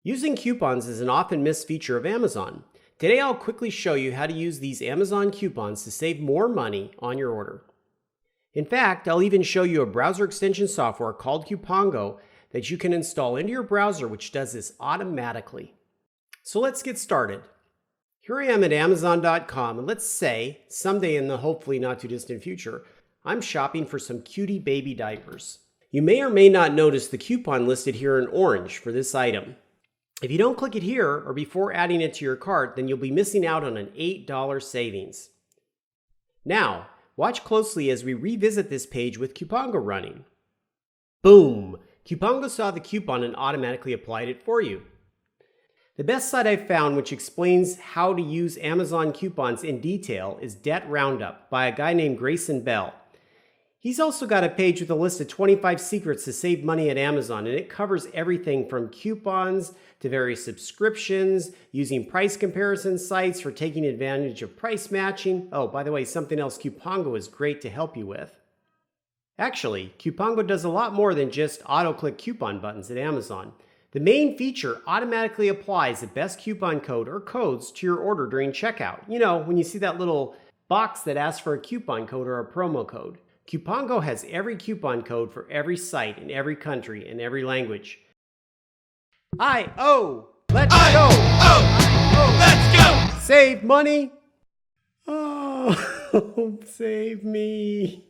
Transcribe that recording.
Using coupons is an often missed feature of Amazon. Today I'll quickly show you how to use these Amazon coupons to save more money on your order. In fact, I'll even show you a browser extension software called Qpongo that you can install into your browser, which does this automatically. So let's get started. Here I am at Amazon.com, and let's say someday in the hopefully not too distant future, I'm shopping for some cutie baby diapers. You may or may not notice the coupon listed here in orange for this item. If you don't click it here or before adding it to your cart, then you'll be missing out on an $8 savings. Now, watch closely as we revisit this page with Qpongo running. Boom! Qpongo saw the coupon and automatically applied it for you. The best site I've found which explains how to use Amazon coupons in detail is Debt Roundup by a guy named Grayson Bell. He's also got a page with a list of 25 secrets to save money at Amazon, and it covers everything from coupons to various subscriptions, using price comparison sites for taking advantage of price matching. Oh, by the way, something else Qpongo is great to help you with. Actually, Qpongo does a lot more than just auto-click coupon buttons at Amazon. The main feature automatically applies the best coupon code or codes to your order during checkout. You know, when you see that little box that asks for a coupon code or a promo code. Qpongo has every coupon code for every site in every country and every language. Let's go! Let's go! Save money! Oh, save me.